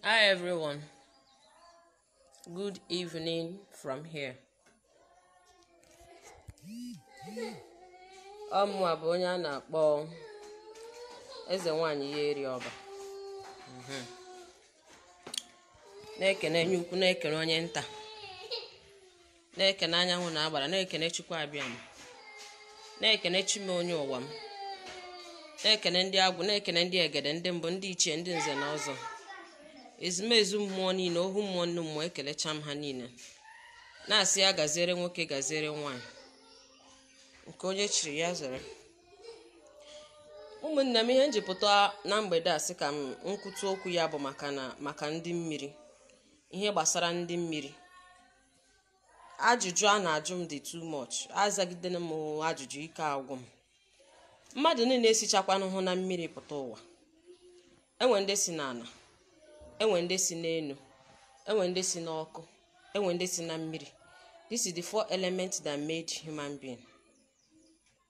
Hi everyone, good evening from here. Ọmụa bụ onye a na-akpọ eze nwanyị ya eri ọba. Na-ekene onye ukwu, na-ekene onye nta, na-ekene anyanwụ na agbara, na-ekene Chukwu abịa m, na-ekene Chime onye ụwa m, na-ekene ndị agwụ, na-ekene ndị egede, ndị mbụ, ndị ichie, ndị nze na ọzọ, ezumezu mmụọ niile, ohu mmụọ nnu mmụọ, ekelecha m ha niile, na-asị ya gaziere nwoke, gaziere nwaanyị, nke onye chiri ya zere. Ụmụnne m, ihe njipụta na mgbede a sị ka m nkwutu okwu ya bụ maka ndị mmiri, ihe gbasara ndị mmiri. Ajụjụ a na-ajụ m dị too much, azagidena m ajụjụ, ike agwụ m. Mmadụ niile esichakwanụ hụ na mmiri pụta ụwa. Enwe ndị si n'ala, enwe ndị si n'elu, enwe ndị si n'ọkụ, enwe ndị si na mmiri. This is the four elements that made human being.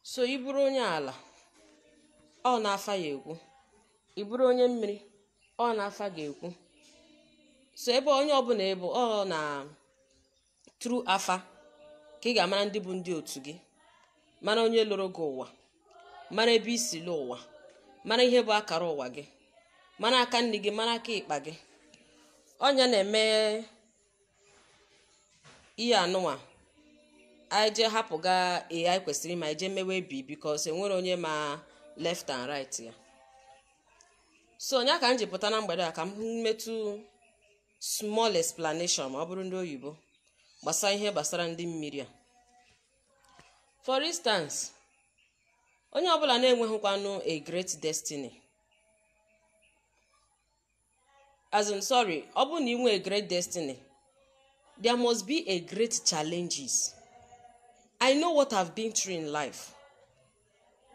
So ị bụrụ onye ala, ọ na-afa ya ekwu. Ị bụrụ onye mmiri, ọ na-afa ga ekwu. So ebe onye ọbụla ebe ọ na tru afa ka ị ga-amara ndị bụ ndị otu gị, mara onye lụrụ gị ụwa, mara ebe isi lụ ụwa, mara ihe bụ akara ụwa gị, mara aka nne gị, mara aka ịkpa gị. Ọnya na-eme ihe anụnwa anyị je hapụ ga AI kwesịrị ma eje mewe bi, because enwere onye ma left and right ya. So onye ka m ji pụta na mgbede a ka m metụ small explanation ma ọ bụrụ ndị oyibo gbasara ihe gbasara ndị mmiri a. For instance, onye ọbụla na-enweghịkwanụ a great destiny, as in sorry, ọ bụ na ị nwee a great destiny, there must be a great challenges. I know what I've been through in life,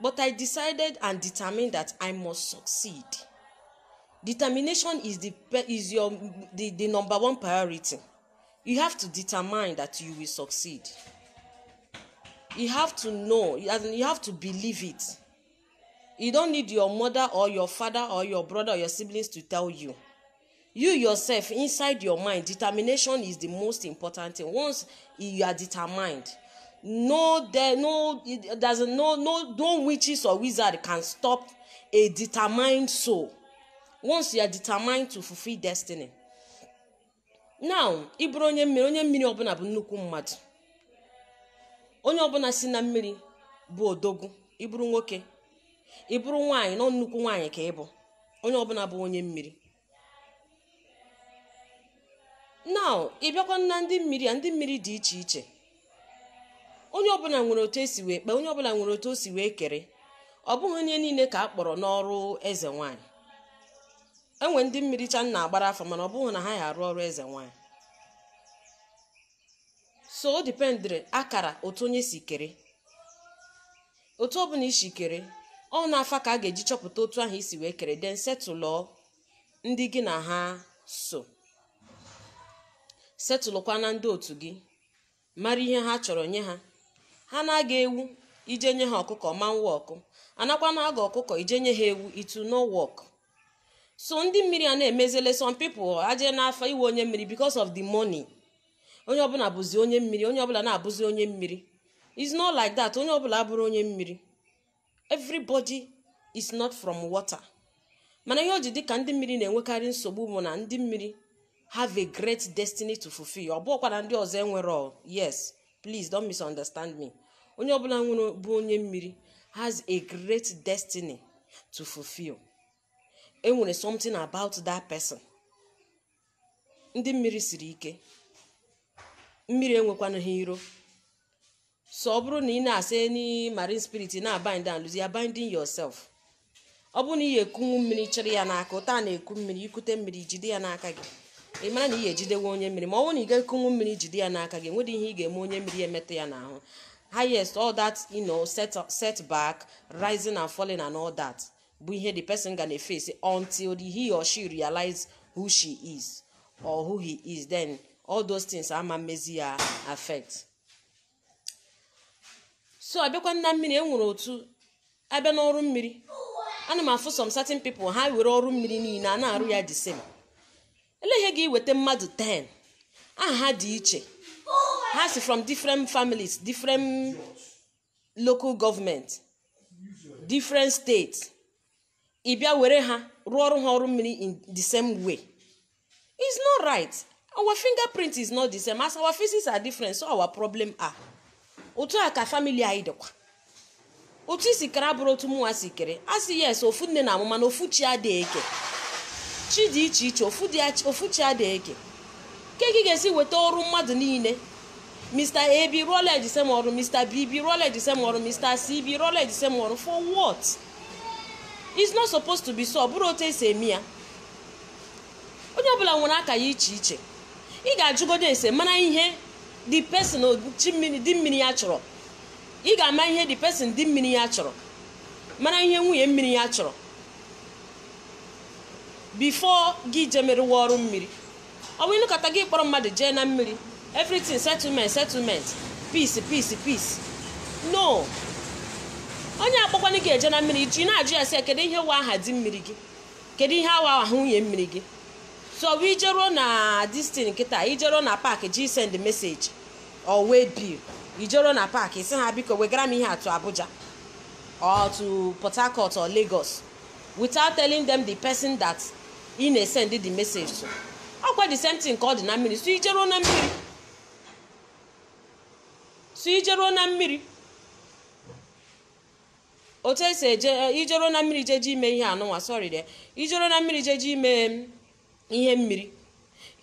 but I decided and determined that I must succeed. Determination is the number one priority. You have to determine that you will succeed. You have to know, you have to believe it. You don't need your mother or your father or your brother or your siblings to tell you. You yourself, inside your mind, determination is the most important thing. Once you are determined, no witches or wizard can stop a determined soul. Once you are determined to fulfill destiny. Now, ịbụrụ onye mmiri ọbụla bụ nnukwu mmadụ. Onye ọbụla si na mmiri bụ odogwu. Ịbụrụ nwoke, ịbụrụ nwaanyị, nọ nnukwu nwaanyị ka ịbụ. Onye ọbụla bụ onye mmiri. Now, ị bịakwa na ndị mmiri dị iche iche. Onye ọbụla nwere otu esi wee kpee, onye ọbụla nwere otu o si wee kere. Ọ bụghị onye niile ka a kpọrọ n'ọrụ eze nwaanyị. Enwe ndị mmiri cha na-agbara afọ, mana ọ bụghị na ha ya arụ ọrụ eze nwaanyị. So o dependere akara otu onye si kere. Otu ọbụla isi kere, ọ na-afa ka a ga-eji chọpụta otu ahụ isi wee kere, then setụlụ ndị gị na ha so. Setụlụkwa na ndị otu gị, mara ihe ha chọrọ nye ha. Ha na-aga ewu ije nye ha ọkụkọ ma nwa ọkụ, anakwa na-aga ọkụkọ ije nye ha ewu, it will not work. So ndị mmiri a na-emezele some people aje n'afa iwe onye mmiri because of the money. Onye ọbụla bụzi onye mmiri, onye ọbụla na-abụzi onye mmiri. It's not like that. Onye ọbụla abụrụ onye mmiri. Everybody is not from water. Mana ihe o ji dị ka ndị mmiri na-enwekarị nsogbu bụ na ndị mmiri have a great destiny to fulfill. Ọ bụkwa na ndị ọzọ enwere. Yes, please don't misunderstand me. Onye ọbụla nwere bụ onye mmiri has a great destiny to fulfill. Enwere something about that person. Ndị mmiri siri ike. Mmiri enwekwana ha iro. So ọ bụrụ na ị na-asị ni marine spirit na-abind and lose, you are binding yourself. Ọ bụrụ na ị ekunwu mmiri chịrị ya n'aka, ụta na-eku mmiri, ikute mmiri jide ya n'aka gị. Ị mara na ị ejidewe onye mmiri, ma ọ bụrụ na ị ga-ekunwu mmiri jide ya n'aka gị, nwere ihe ị ga-eme onye mmiri emetụ ya n'ahụ. Highest, all that, setback, rising and falling and all that. Bụ ihe the person ga na-face until he or she realize who she is or who he is. Then all those things ama mmezi ya affect. so abịakwa na mmiri enwere otu abịa n'ọrụ mmiri ana m afụ some certain people ha were ọrụ mmiri niile a na-arụ ya the same. Ele ihe gị weta mmadụ 10 aha ha dị iche, ha si from different families, different local government, different states, ị bịa were ha rụọ ọrụ ha ọrụ mmiri in the same way. It's not right. Our fingerprint is not the same. As our faces are different, so our problem are. Otu a ka family anyị dịkwa. Otu isi kere abụrụ otu mụnwa si kere. Asị yes, ofu nne na amụma na ofu chi adịghị eke. Chi dị iche iche, ofu chi adịghị eke. Ke gị ga-esi weta ọrụ mmadụ niile. Mr. A bi rụọla eji same ọrụ, Mr. B bi rụọla eji same ọrụ, Mr. C bi rụọla eji same ọrụ. For what? It's not supposed to be so. Ọ bụrụ otu esi eme ya. Onye ọbụla nwere aka ya iche iche. Ị ga-ajụgodo ese mana ihe the person di mmiri ya chọrọ. Ị ga-ama ihe the person di mmiri ya chọrọ. Mana ihe nwunye mmiri ya chọrọ. Before gị jemerewa ọrụ mmiri. Ọ bụ ịnụkọta gị kpọrọ mmadụ jee na mmiri. Everything settlement. Peace. No. Onye akpọkwana gị eje na mmiri ji na-ajụ ya sị kedu ihe wa aha di mmiri gị? Kedu ihe awa ahụ nwunye mmiri gị? So we ijero na this thing kita, ijero na park ji send the message or wait bill. Ijero na park isi ha biko wegara m ihe to Abuja or to Port Harcourt or Lagos without telling them the person that in a send the message to. Akwa the same thing called na mmiri. So ijero na mmiri. Ote se ijero na mmiri je ji ime ihe anụnwa, sorry there. Ijero na mmiri je ji ime ihe mmiri.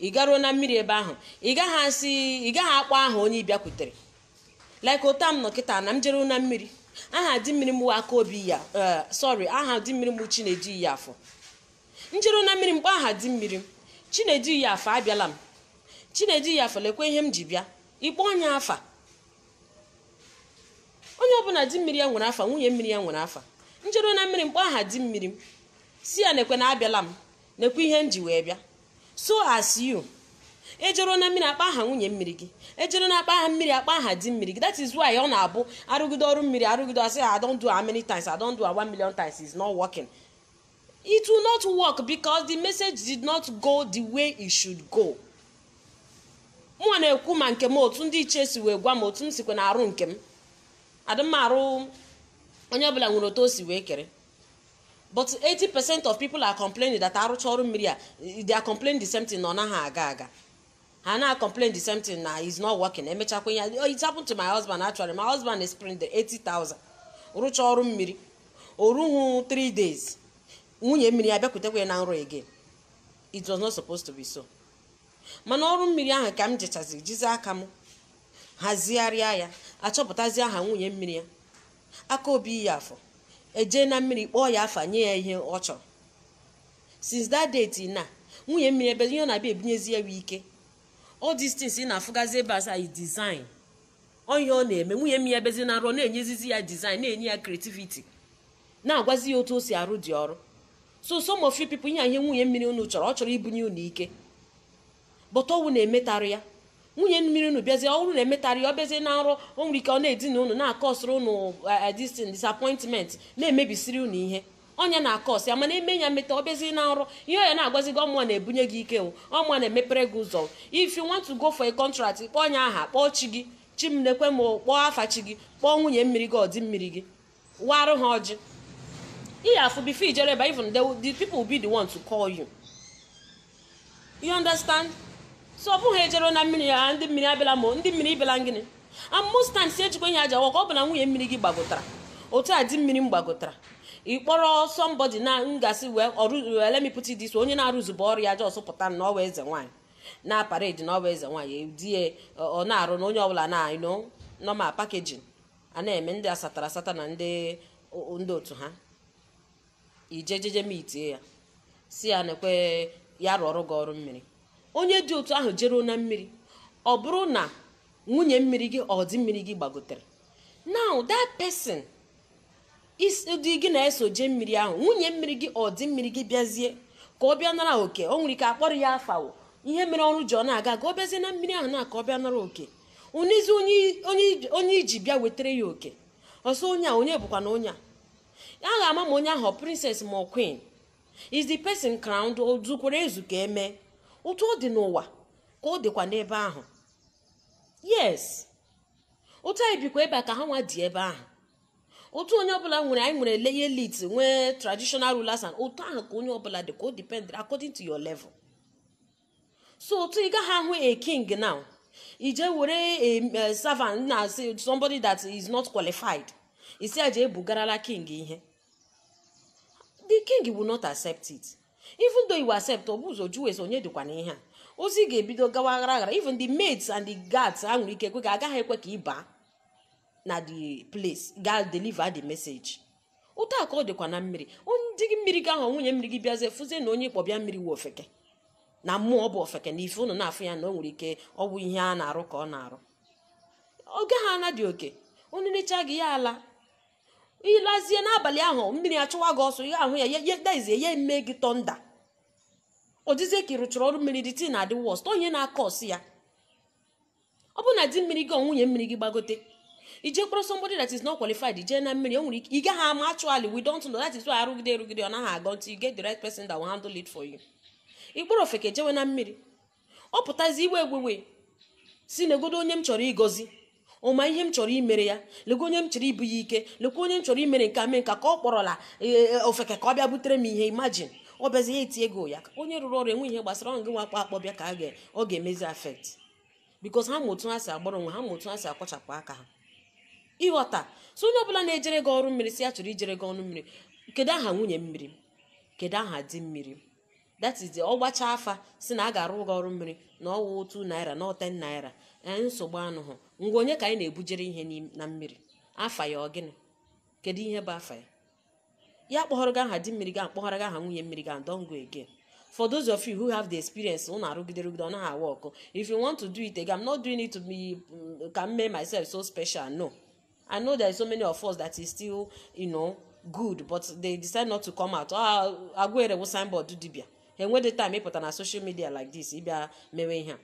Ị garuo na mmiri ebe ahụ, ị gaghị akpọ aha onye bịakwutere. Like otam nọ kịta na m jere na mmiri. Aha di mmiri m aka obi ya, aha di mmiri m Chinedu ya afọ. Njere na mmiri mkpọ aha di mmiri m. Chinedu ya afọ abịala m. Chinedu ya afọ lekwe ihe m ji bịa. Ikpọ onye afa. Onye ọbụla di mmiri ya nwere afa, nwunye mmiri ya nwere afa. Njere na mmiri mkpọ aha di mmiri m. Si ya nekwe na abịala m. Nekwe ihe nji wee bịa. So as you ejero na mmiri akpa aha nwunye mmiri gị, ejero na akpa aha mmiri akpa aha di mmiri gị. That is why ọ na-abụ arụgido ọrụ mmiri arụgido asị I don't do how many times, I don't do 1 million times, it's not working. It will not work because the message did not go the way it should go. Mụ na-ekwu ma nke m otu ndị iche si wee gwa m otu m sikwe na arụ nke m. Adịmarụ onye ọbụla nwere otu o si wee kere. But 80% of people are complaining that arụcha ọrụ mmiri a, they are complaining the same thing na ọ naghị aga. Ha na-complain the same thing na is not working. Emechakwa ya. It happened to my husband actually. My husband is spending the 80,000. Rụcha ọrụ mmiri. O ruhu 3 days. Nwunye mmiri abịakwutekwa na nrọ again. It was not supposed to be so. Mana ọrụ mmiri ahụ ka m jechazi jizi aka m hazigharịa ya, achọpụtazi aha nwunye mmiri ya. Aka obi ya afọ. Eje na mmiri kpọọ ya afa nye ya ihe ọ chọrọ. Since that date na nwunye mmiri ebe ihe na-abịa ebinyezi ya ike. All these things ị na-afụgazi ebe asa is design. Onye ọ na-eme nwunye mmiri ebezi na nrọ na-enyezizi ya design, na-enye ya creativity. Na-agwazi ya otu o si arụ dị ọrụ. So some of you people ihe nwunye mmiri unu chọrọ, ọ chọrọ ibunye unu ike. But ọwụ na-emetarị ya. Nwunye mmiri unu bịazi ọrụ na-emetarị ya, ọ bịazi na nrọ, o nwere ike ọ na-edina unu na-akọsịrị unu disappointment, na-emebisiri unu ihe. Onye na-akọsị ya mana eme ya meta ọ bịazi na nrọ, ihe ya na-agwazi gị ọmụọ na-ebunye gị ike, ọmụọ na-emepere gị ụzọ. If you want to go for a contract, kpọọ onye aha, kpọọ chi gị, chi m nekwe m, kpọọ afa chi gị, kpọọ nwunye mmiri gị, ọdị mmiri gị, warụ ha ọjị. Ihe afụ before ijere ebe, even the people will be the one to call you. You understand? So ọ bụghị ejere na mmiri ya ndị mmiri abịala ma ndị mmiri ibela gịnị. And most times ejikwa ihe aja wọka ọ bụ na nwunye mmiri gị gbagotara. Otu a di mmiri m gbagotara. Ị kpọrọ somebody na ngasị wee let me put it this way, onye na-arụzube ọrụ ya just pụta na ọwa eze nwaanyị. Na parade na ọwa eze nwaanyị die ọ na-arụ na onye ọbụla na normal packaging. A na-eme ndị asatara na ndị otu ha. Ijejeje mitie ya. Si ya nekwe ya rụọrụ gị ọrụ mmiri. Onye dị otu ahụ jere na mmiri, ọ bụrụ na nwunye mmiri gị ọ dị mmiri gị gbagotere. Now that person is dị gị na-eso je mmiri ahụ, nwunye mmiri gị ọ dị mmiri gị bịazie ka ọ bịa nara oke. O nwere ike akpọrọ ya afa ihe mere ọrụ ji ọ na-aga ka ọ bịazie na mmiri ahụ na ka ọ bịa nara oke. Onizi onye iji bịa wetere ya oke. ọsọ onye bụkwa na onye a ga-ama ma onye ahụ princess ma queen. Is the person crowned o zukwara ezu ka eme otu ọ dị n'ụwa ka ọ dịkwa n'ebe ahụ. Yes, otu anyị bikwa ebe a ka ha nwa dị ebe ahụ. Otu onye ọbụla nwere, anyị nwere lay elite, nwee traditional rulers, and otu ahụ ka onye ọbụla dị ka o depend according to your level. So otu ị gaghị ahụ a king now ije were a servant na somebody that is not qualified isi aje ebugarala king ihe. The king will not accept it. Even though you accept, obuzo juwes onye dịkwa na ihe a ozi ga-ebido gawa aghara. Even the maids and the guards ha nwere ike ekwe ka agaghị ekwe ka ịba na the place ga deliver the message. Otu a ka ọ dịkwa na mmiri. Ndị gị mmiri ga ahụ nwunye mmiri gị bịazie fụzie na onye kpọbịa mmiri wu ofeke na mmụọ bụ ofeke na ife unu na-afụ ya na o nwere ike ọ bụ ihe a na-arụ ka ọ na-arụ. Oge ha na dị oke onye necha gị ya ala ilazie n'abalị ahụ mmiri achụwa gị ọsọ ya ahụ ya daizie ya eme gị tọnda. Odizie ka ịrụchara ọrụ mmiri dị tii na adị worst onye na-aka ọsị ya. Ọ bụ na di mmiri gị nwunye mmiri gị gbagote ije kpọrọ somebody that is not qualified ije na mmiri o nwere ike ị gaghị ama. Actually we don't know, that is why arụgide ọ naghị aga until you get the right person that will handle it for you. Ikpọrọ ofeke jewe na mmiri ọ pụtazi iwe egwewe si negodo onye m chọrọ ịgọzi ọma ihe m chọrọ imere ya, lego onye m chọrọ ibu ya ike, lekwa onye m chọrọ imere nke ame nka ka ọ kpọrọla ofeke ka ọ bịa butere m ihe. Imagine ọ bịazi ya eti ego ya onye rụrụ ọrụ enwe ihe gbasara ọngị nwakpa akpọbịa ka ọ ga-emezi affect because ha motu ha si agbara onwe ha, motu ha si akwachapụ aka ha ịghọta. So onye ọbụla na-ejere gị ọrụ mmiri si ya chọrọ ijere gị ọrụ mmiri, kedu aha nwunye mmiri, kedu aha di mmiri. That is the ọgbacha afa si na a ga-arụ gị ọrụ mmiri na ọwụ 2 naira na 10 naira. Nsogbu anụhụ ngwa onye ka anyị na-ebujere ihe na mmiri afa ya ọgịnị, kedu ihe bụ afa ya. Ya kpọghọrọ gị aha di mmiri gị akpọghọrọ gị aha nwunye mmiri gị don't go again. For those of you who have the experience ụnụ arụgide ọ naghị awa ọkụ, if you want to do it again, I'm not doing it to be can make myself so special. No, I know there are so many of us that is still good, but they decide not to come out. Agwere wo signboard do dibia enwe the time ịpụta na social media like this ịbịa mewe ihe a.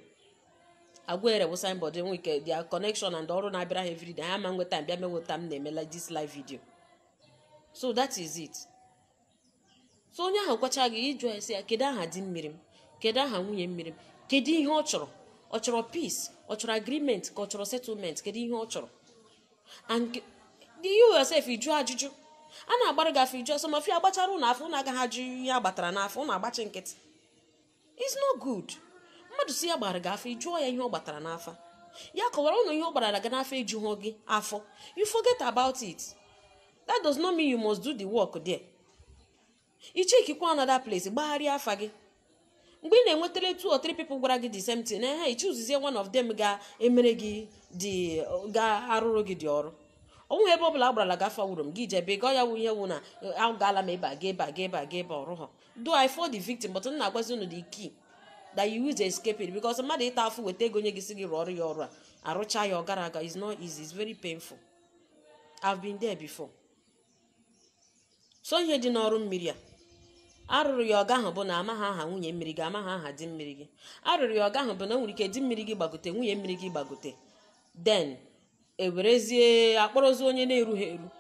Agwere wo signboard enwe ike their connection and ọrụ na-abịara ha everyday ha ma nwe time bịa meweta m na-eme like this live video. So that is it. So onye ahụ kwacha gị ịjụ esi ya kedu aha di mmiri m, kedu aha nwunye mmiri m, kedu ihe ọ chọrọ. Ọ chọrọ peace, ọ chọrọ agreement ka ọ chọrọ settlement, kedu ihe ọ chọrọ. And you yourself ịjụ ajụjụ a na-agbara gị afọ iju ọsọ mafi agbachara ụnụ afọ ụnụ agaghị ajụ ihe agbatara n'afọ ụnụ agbachi nkịtị. It's not good. Mmadụ si ya gbara gị afọ ijụọ ya ihe ọ gbatara n'afọ ya kọwara ụnụ ihe ọ gbara gị n'afọ ijụọ gị afọ, you forget about it. That does not mean you must do the work there. Ichekikwa another place gbagharịa afa gị mgbe ị na-enwetara 2 or 3 people gwara gị the same thing na ha ichuzizie one of them ga-emere gị ga-arụrụ gị dị ọrụ. Onwe ebe ọbụla agbarala gị afa wuru m gị jebe gọ ya wụ ihe wụ na agaala m ebe a ga ebe ọrụ ha. Do I for the victim, but na-agwazi unu the key that you use to escape it, because mmadụ ịta afụ weta ego nye gị si gị rụọ ọrụ ya ọrụ a arụcha ya ọgara aga is not easy, it's very painful. I've been there before. So ihe dị n'ọrụ mmiri a arụrụ ya ọga ahụ bụ na amaghị aha nwunye mmiri gị, amaghị aha di mmiri gị. Arụrụ ya ọga ahụ bụ na o nwere ike di mmiri gị gbagote nwunye mmiri gị gbagote, then ewerezie akpọrọzi onye na-erughị eru,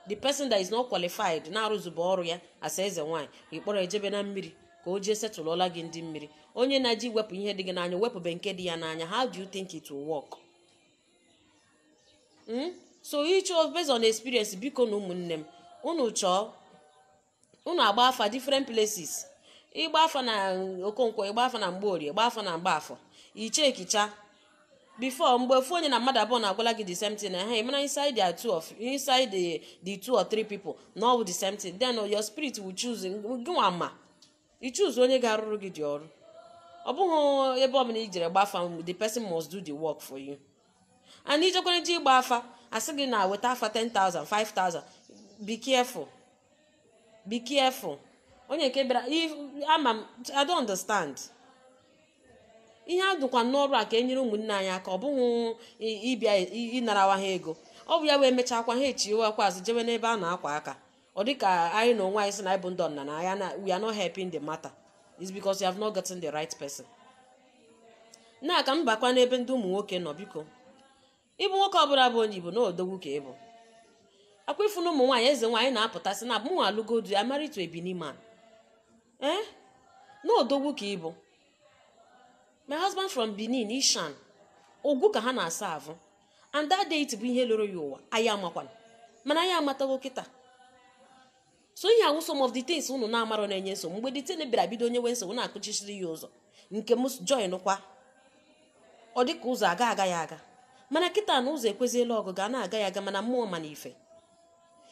the person that is not qualified na-arụzụba ọrụ ya asa eze nwaanyị ịkpọrọ ejebe na mmiri ka o jee setụlụọla gị ndị mmiri. Onye na-eji wepụ ihe dị gị n'anya wepụbe nke dị ya n'anya. How do you think it will work? So each of based on experience, biko na ụmụnne m unu chọọ unu agba afa different places. Ịgba afa na Okonkwo, ịgba afa na Mgborie, ịgba afa na Mgbaafọ, iche ekicha before mgbe ofu onye na mmadụ abụọ na-agwala gị the same thing na hey mana inside the 2 or 3 people no the same thing, then your spirit will choose gị nwa ma i choose onye ga-arụrụ gị dị ọrụ. Ọ bụghị ebe ọbụla ijere gba afa the person must do the work for you. And ijekwana ji ịgba afa asị gị na weta afa 10,000 5,000, be careful, be careful. Onye nke bịara I don't understand. Ihe a dụkwa n'ọrụ a ka enyere ụmụnne anyị aka, ọ bụghị ịbịa ịnarawa ha ego. Ọ bụ ya wee mechakwa ha echiwekwa azụ jewe n'ebe a na-akwa aka. Ọ dịka anyị na onwe anyị si na ịbụ ndị ọdịnala na ya we are not helping the matter. It's because you have not gotten the right person. Na ka m bakwa n'ebe ndị ụmụ nwoke nọ, biko ịbụ nwoke ọbụla bụ onye Igbo na odogwu ka ịbụ akwa ifu na ụmụ nwaanyị eze nwaanyị na-apụtasị na mụ alụgo di ya married to a Benin man. Na odogwu ka ịbụ. My husband from Benin, Ishan. Ogwu ka ha na-asa avụ. And that day it bụ ihe loro ya ụwa. Anyị amakwana. Mana anyị amatago kịta. So ihe awụ some of the things unu na-amarọ na-enye nsogbu. Mgbe dị tene bịara bido onye nwe nsogbu na-akụchichiri ya ụzọ. Nke m join kwa. Ọ dịka ụzọ aga ya aga. Mana kịta na ụzọ ekweziela ọgụ ga na-aga ya aga mana mmụọ mana ife.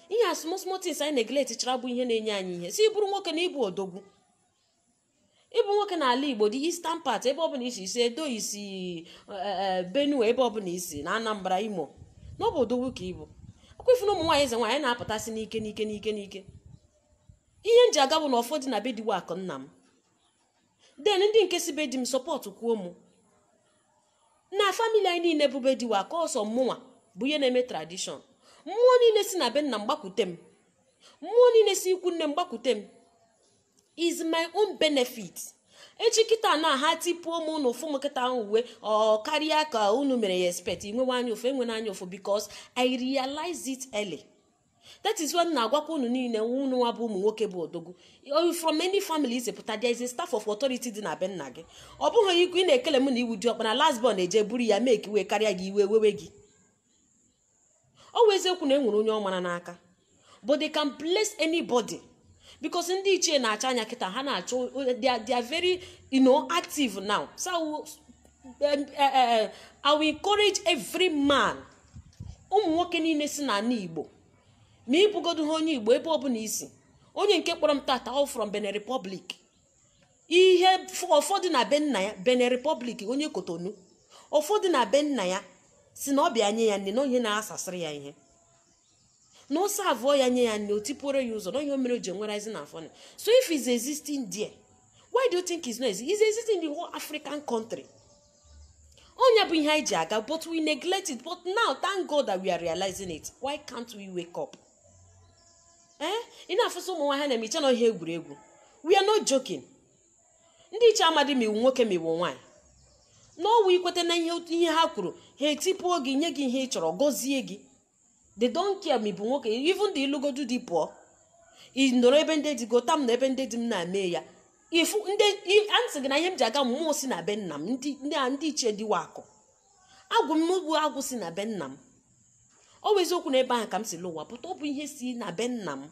Ihe a small things anyị neglect chara bụ ihe na-enye anyị ihe. Si bụrụ nwoke na ịbụ odogwu. Ịbụ nwoke n'ala Igbo dị Eastern part ebe ọ bụla isi Edo isi Benue ebe ọ bụla isi na Anambra Imo. N'ọbụ odogwu ka ịbụ. Akwa ifu na ụmụ nwaanyị eze nwaanyị na-apụtasị n'ike. Ihe nji aga bụ na ụfọdụ na be diwa akụ nna m. Den ndị nke si be di m sọpọtụ kwuo mụ. Na famili anyị niile bụ be diwa ka ọsọ mmụnwa bụ ihe na-eme tradishọn. Mmụọ niile si na be nna m gbakwute m. Mmụọ niile si ikwu nne m gbakwute m. Is my own benefit. Echi kịta na ha tipuo m unu ụfụ m kịta ahụ uwe ọ karịa ka unu mere ya expect inwewe anya ụfụ enwe anya ụfụ because I realize it early. That is when na-agwakwa unu niile unu nwa bụ ụmụ nwoke bụ odogwu. From any family isi pụta there is a staff of authority dị na be nna gị. Ọ bụghị ikwu ị na-ekele m na iwu dị ọkpa na last born eje buru ya mee ka iwe karịa gị iwe wewe gị. Ọ wụ eziokwu na enwere onye ọ mara n'aka. But they can bless anybody. Because ndị ichie na-acha anya kịta ha na-achọ they are very active now. So I will encourage every man. Ụmụ nwoke niile si na Igbo. Ma ịbụgodu ha onye Igbo ebe ọ bụla isi. Onye nke kpọrọ m tata all from Benin Republic. Ihe ụfọdụ na be nna ya Benin Republic onye Kotonu. Ụfọdụ na be nna ya si na ọ bịa nye ya nne na onye na-asasịrị ya ihe. No savọ ya nye ya nne o tipụrụ ya ụzọ na ihe o mere o ji enwere ezi na afọ. So if he's existing there, why do you think he's not existing? He's existing in the whole African country. Onye bụ ihe anyị ji aga, but we neglect it. But now, thank God that we are realizing it. Why can't we wake up? Ị na-afụsị ụmụ nwaanyị na-emiche na ihe egwuregwu. We are not joking. Ndị iche amadị ma iwu nwoke ma iwu nwaanyị. N'ọwụ ikwete na ihe ha kwuru, ha etipuo gị nye gị ihe ị chọrọ gọzie gị. They don't care me bụ nwoke, even the ilugodu dị pụọ. Ị nọrọ ebe ndị dị go tam na ebe ndị dị m na-eme ya. Ifu ndị ansị gị na ihe m ji aga mmụọ si na be nna m ndị ichie dịwa akụ. Agwụ m bụ agwụ si na be nna m. Ọ bụ eziokwu na ebe ahụ ka m si lụwa pụta ọ bụ ihe si na be nna m.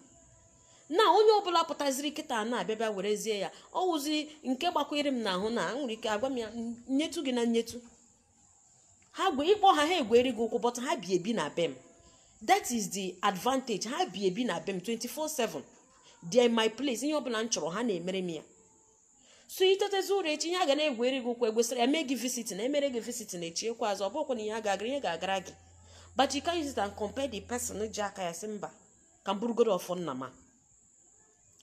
Na onye ọbụla pụtaziri kịta na-abịa werezie ya. Ọ wụzi nke gbakwere m n'ahụ na nwere ike agwa m ya nyetu gị na nyetu. Ha gwe ịkpọ ha egweri gị ụkwụ bọta ha bi ebi na be m. That is the advantage. Ha bi ebi na be m 24/7. They are my place. Ihe ọbụla m chọrọ ha na-emere m ya. So itetezi ụra echi ihe a ga na-egweri gị ụkwụ egwesịrị ya mee gị visit na emere gị visit na echi ekwe azụ ọ bụkwa na ihe ga-agara gị. But you can't use it and compare the person ji aka ya si mba ka m bụrụgodo ọfọ nna ma.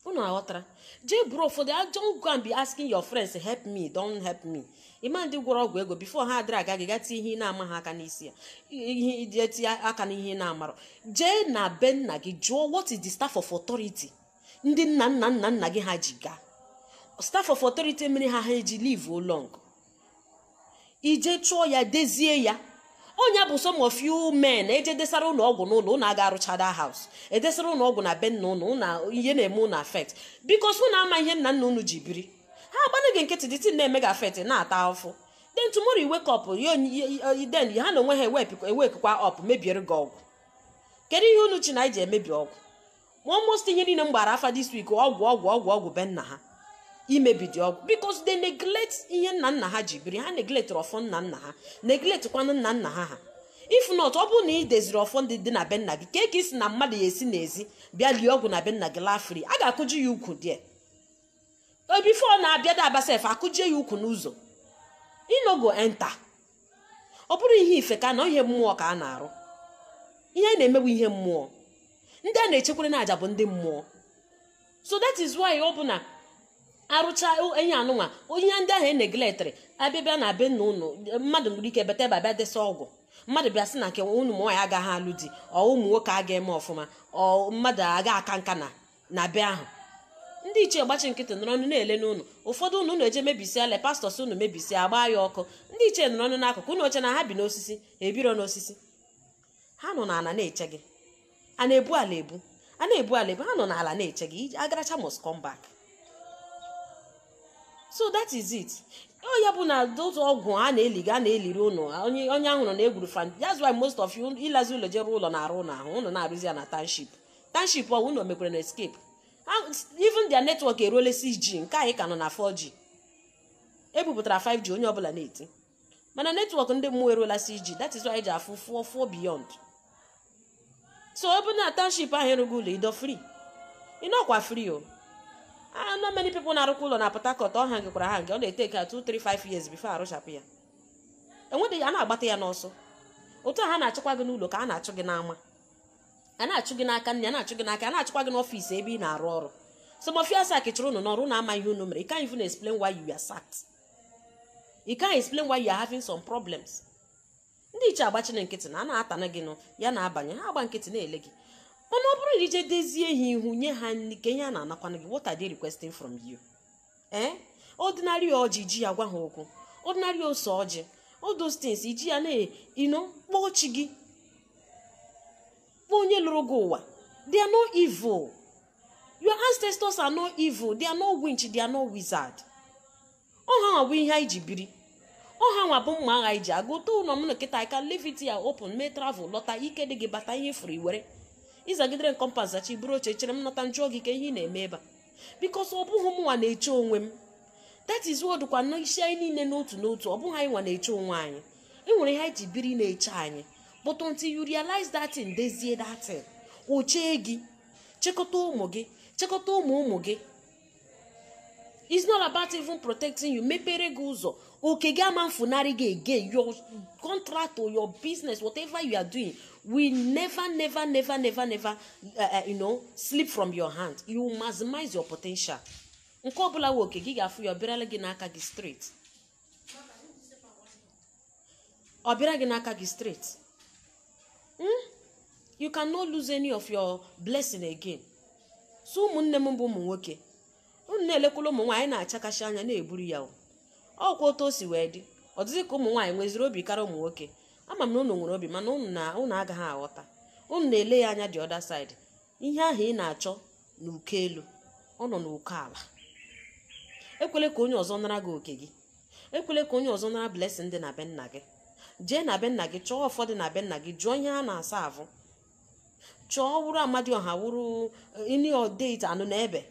Unu aghọtara? Jee buru ụfọdụ don't go and be asking your friends help me, don't help me. Ịma ndị gwọrọ ọgwụ ego before ha adịrị aga gị gatie ihe na-ama ha aka n'isi ya. Ihe eti aka n'ihe na-amarọ. Jee na be nna gị jụọ what is the staff of authority. Ndị nna gị ha ji gaa. Staff of authority mere ha eji live long. Ije chụọ ya dezie ya. Onya bụ some of you men eje desara ụlọ ọgwụ n'ụlọ ụnụ aga arụchada house. Edesara ụlọ ọgwụ na be nna ụnụ na ihe na-eme ụnụ affect. Because ụnụ ama ihe nna ụnụ ji biri. Ha agbana gị nkịtị dị na-eme gị affect na-ata afọ. Then tomorrow you wake up then ha na onwe ha ewepụkwa up mebiere gị ọgwụ. Kedu ihe ụnụ chi na iji emebi ọgwụ? Almost ihe niile m gbara afa this week ọgwụ be nna ha. Imebi dị ọgwụ because they neglect ihe nna ha ji biri. Ha neglect ọfọ nna ha neglect kwanụ nna ha. If not ọ bụ na ị deziri ọfọ ndị dị na be nna gị ka isi na mmadụ ya esi n'ezi bịa lie ọgwụ na be nna gị laa free a ga-akụji ya ukwu die. Before na-abịa da abasef akụjie ya ukwu n'ụzọ inogo enter. Ọ bụrụ ihe ife ka na ihe mmụọ ka a na-arụ. Ihe anyị na-emewu ihe mmụọ. Ndị a na-echekwere n'aja bụ ndị mmụọ. So that is why ọ bụ na arụcha enye anụnwa onye ndị ahụ negletịrị abịa na be nna ụnụ mmadụ nwere ike bete ebe abịa desa ọgwụ mmadụ bịa sị na nke ụnụ nwaanyị agaghị alụ di ọ ụmụ nwoke aga eme ọfụma ọ mmadụ aga aka nka na be ahụ. Ndị ichie gbachi nkịtị nọrọ ọnụ na-ele n'ụnụ ụfọdụ ụnụ na-eje mebisia le pastọs ụnụ mebisia agba ya ọkụ. Ndị ichie nọrọ ọnụ n'akụkụ ụnụ oche na ha bi n'osisi ebiro n'osisi ha nọ n'ala na-eche gị. a na-ebu ala ebu a na-ebu ala ebu ha nọ n'ala na-eche gị. Agaracha must come back. So that is it. Ya bụ na those ọgwụ a na-eli ga na-eliri ụlọ onye ahụ nọ na-egwuru fan. That's why most of you ịlazi ụlọ jere ụlọ na-arụ ụlọ ahụ ụlọ na-arụzi ya na township ọ ụlọ mekwere na escape. Even their network eruola 6G nke anyị ka nọ na 4G. Ebupụtara 5G onye ọbụla na-eti, mana network ndị mmụọ eruola 6G. That is why eji afụ 4 beyond. So ọ bụ na township ahụ erugo ụlọ ịdọ free, ịnọkwa free o. Not many people na-arụkwa ụlọ na Port Harcourt ọ hangekwara ha nke ọ na-eteke 2-3-5 years before arụchapụ ya. Enwede ya na-agbata ya n'ọsọ. Otu a ha na-achịkwa gị n'ụlọ ka a na-achụ gị n'ama, a na-achụ gị n'aka nne, a na-achụ gị n'aka, a na-achịkwa gị n'ọfịs ebe ị na-arụ ọrụ. Some of you are sacked chụrụ ụnụ n'ọrụ na-ama ihe unu mere. You can't even explain why you are sacked. You can't explain why you are having some problems. Ndị iche agbachina nkịtị na a na-atana gị nọ ya na-abanye ha agba nkịtị na-ele gị. Mana ọ bụrụ na ije dezie ha ihu nye ha nri ka ihe a na-anakwana gị, what are they requesting from you? Ordinary ọjị ji ya gwa ha okwu, ordinary ose ọjị, all those things iji ya kpọọ chi gị, kpọọ onye lụrụ gị ụwa. They are not evil. Your ancestors are not evil. They are not witch, they are not wizard. Ha nwa bụ ihe anyị ji biri. Ha nwa bụ mma agha anyị ji aga otu ụlọ m na kịta. I can leave it here open, mee travel, lọta ike dị gị bata ihe furu iwere ịzagidere nkompas zachi buru oche chere m nọta njụọ gị ka ihe na-eme ebe a. Because ọ bụghị m nwa na-eche onwe m. That is what kwa n'isi anyị niile n'otu n'otu. Ọ bụghị anyị nwa na-eche onwe anyị. Enwere ihe anyị ji biri na-eche anyị. But until you realize that thing, dezie that thing, oche gị, chekọta ụmụ gị, chekọta ụmụ gị. It's not about even protecting you. Mepere gị ụzọ. Oke gị ama mfunarị gị again. Your contract or your business, whatever you are doing, will never slip from your hand. You maximize your potential. Nke ọbụla wo oke gị ga-afụ ya ọbịarala gị n'aka gị straight. Ọbịara gị n'aka gị straight. You cannot lose any of your blessing again. So ụmụnne m bụ ụmụ nwoke, unu na-elekwala ụmụ nwaanyị na-achakashi anya na-eburu ya ọkwa otu o si wee dị. Ọ dịzị ka ụmụ nwaanyị nweziri obi karịa ụmụ nwoke. Ama m na unu nwere obi, mana unu agaghị aghọta. Unu na-ele ya anya the other side. Ihe ahụ ị na-achọ n'uko elu, ọ nọ n'uko ala. Ekwele ka onye ọzọ nara gị oke gị. Ekwele ka onye ọzọ nara blessing dị na be nna gị. Jee na be nna gị chọọ ụfọdụ na be nna gị, jụọ ihe ha na-asa avụ. Chọọ wụrụ Amadioha, wụrụ ini odate anụ na ebe.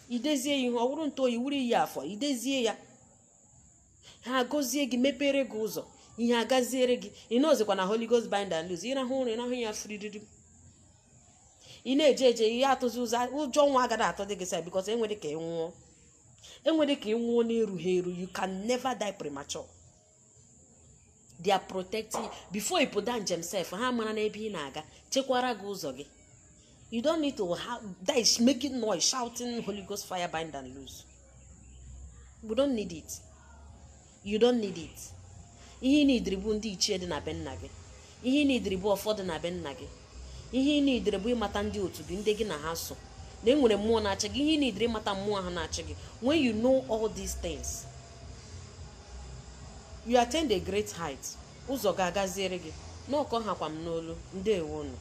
Idezie ihe ọ wụrụ ntoyi wụrụ iyi afọ, idezie ya. Ha gozie gị, mepere gị ụzọ, ihe agaziere gị. Ị na-ozikwa na Holy Ghost bind and loose. Ịrahụ ụra ịrahụ ya firiri. Ị na-eje eje ihe atụzi ụjọ nwa agaghị atọ dị gị sa because enwere ka ị nwụọ. Enwere ka ị nwụọ na-erughị eru. You can never die premature. They are protecting before you put down themselves. Ha mara na ebe ị na-aga chekwara gị ụzọ gị. You don't need to die making noise, shouting Holy Ghost fire bind and loose. We don't need it. You don't need it. Ihe n'idiri bụ ndị ichie dị na be nna gị. Ihe n'idiri bụ ụfọdụ na be nna gị. Ihe n'idiri bụ ịmata ndị otu gị, ndị gị na ha so. Na enwere mmụọ na-achị gị. Ihe n'idiri ịmata mmụọ ha na-achị gị. When you know all these things, you attain a great height. Ụzọ ga-agaziere gị. N'ọkọ ha kwa m n'olu. Ndewo unu.